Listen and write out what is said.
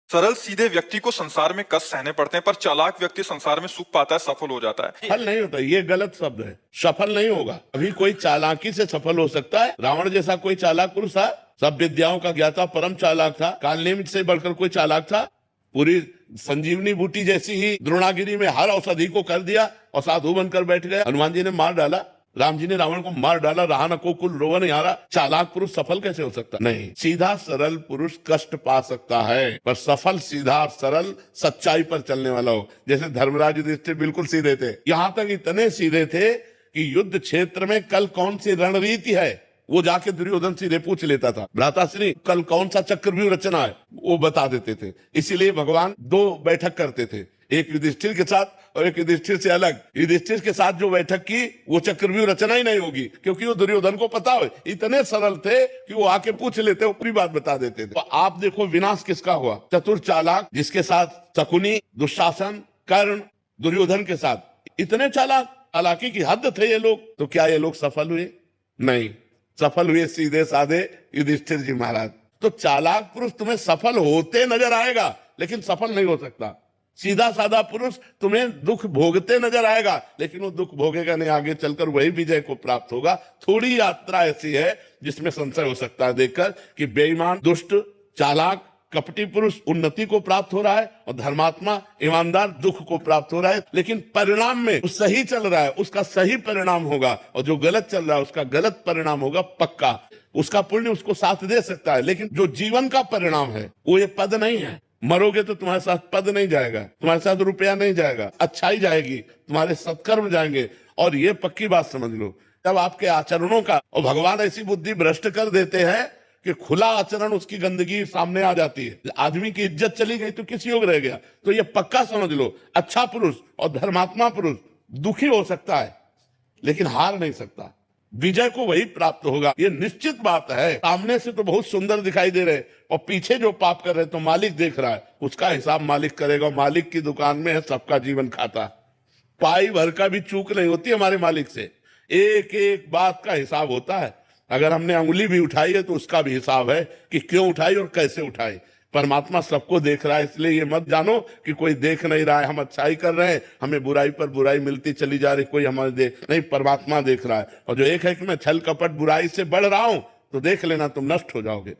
सरल सीधे व्यक्ति को संसार में कष्ट सहने पड़ते हैं, पर चालाक व्यक्ति संसार में सुख पाता है, सफल हो जाता है। सफल नहीं होता, ये गलत शब्द है। सफल नहीं होगा। अभी कोई चालाकी से सफल हो सकता है। रावण जैसा कोई चालाक पुरुष था, सब विद्याओं का ज्ञाता, परम चालाक था। कालनेमी से बढ़कर कोई चालाक था? पूरी संजीवनी बूटी जैसी ही द्रोणागिरी में हर औषधि को कर दिया और साधु बनकर बैठ गए। हनुमान जी ने मार डाला, राम जी ने रावण को मार डाला, रहा न को कुल रोवन यारा। चालाक पुरुष सफल कैसे हो सकता? नहीं। सीधा सरल पुरुष कष्ट पा सकता है, पर सफल सीधा सरल सच्चाई पर चलने वाला हो। जैसे धर्मराज युधिष्ठिर बिल्कुल सीधे थे, यहाँ तक इतने सीधे थे कि युद्ध क्षेत्र में कल कौन सी रणनीति है वो जाके दुर्योधन सीधे पूछ लेता था। भ्राताश्री कल कौन सा चक्रव्यूह रचना है वो बता देते थे। इसीलिए भगवान दो बैठक करते थे, एक युधिष्ठिर के साथ और एक युधिष्ठिर से अलग। युधिष्ठिर के साथ जो बैठक की वो चक्रव्यूह रचना ही नहीं होगी, क्योंकि वो दुर्योधन को पता हो। इतने सरल थे कि वो आके पूछ लेते, वो पूरी बात बता देते थे। तो आप देखो विनाश किसका हुआ? चतुर चालाक, जिसके साथ शकुनी, दुशासन, कर्ण, दुर्योधन के साथ इतने चालाक, चालाकी की हद थे ये लोग। तो क्या ये लोग सफल हुए? नहीं, सफल हुए सीधे साधे युधिष्ठिर जी महाराज। तो चालाक पुरुष तुम्हें सफल होते नजर आएगा, लेकिन सफल नहीं हो सकता। सीधा साधा पुरुष तुम्हें दुख भोगते नजर आएगा, लेकिन वो दुख भोगेगा नहीं, आगे चलकर वही विजय को प्राप्त होगा। थोड़ी यात्रा ऐसी है जिसमें संशय हो सकता है देखकर कि बेईमान, दुष्ट, चालाक, कपटी पुरुष उन्नति को प्राप्त हो रहा है और धर्मात्मा, ईमानदार दुख को प्राप्त हो रहा है। लेकिन परिणाम में वो सही चल रहा है, उसका सही परिणाम होगा, और जो गलत चल रहा है उसका गलत परिणाम होगा पक्का। उसका पुण्य उसको साथ दे सकता है, लेकिन जो जीवन का परिणाम है वो ये पद नहीं है। मरोगे तो तुम्हारे साथ पद नहीं जाएगा, तुम्हारे साथ रुपया नहीं जाएगा, अच्छाई जाएगी, तुम्हारे सत्कर्म जाएंगे। और ये पक्की बात समझ लो, जब आपके आचरणों का, और भगवान ऐसी बुद्धि भ्रष्ट कर देते हैं कि खुला आचरण उसकी गंदगी सामने आ जाती है। आदमी की इज्जत चली गई तो किस योग रह गया? तो ये पक्का समझ लो, अच्छा पुरुष और धर्मात्मा पुरुष दुखी हो सकता है लेकिन हार नहीं सकता। विजय को वही प्राप्त होगा, ये निश्चित बात है। सामने से तो बहुत सुंदर दिखाई दे रहे और पीछे जो पाप कर रहे तो मालिक देख रहा है, उसका हिसाब मालिक करेगा। मालिक की दुकान में है सबका जीवन खाता, पाई भर का भी चूक नहीं होती हमारे मालिक से। एक एक बात का हिसाब होता है। अगर हमने अंगुली भी उठाई है तो उसका भी हिसाब है कि क्यों उठाई और कैसे उठाई। परमात्मा सबको देख रहा है, इसलिए ये मत जानो कि कोई देख नहीं रहा है, हम अच्छाई कर रहे हैं, हमें बुराई पर बुराई मिलती चली जा रही, कोई हमारे देख नहीं। परमात्मा देख रहा है, और जो एक है कि मैं छल कपट बुराई से बढ़ रहा हूं तो देख लेना तुम नष्ट हो जाओगे।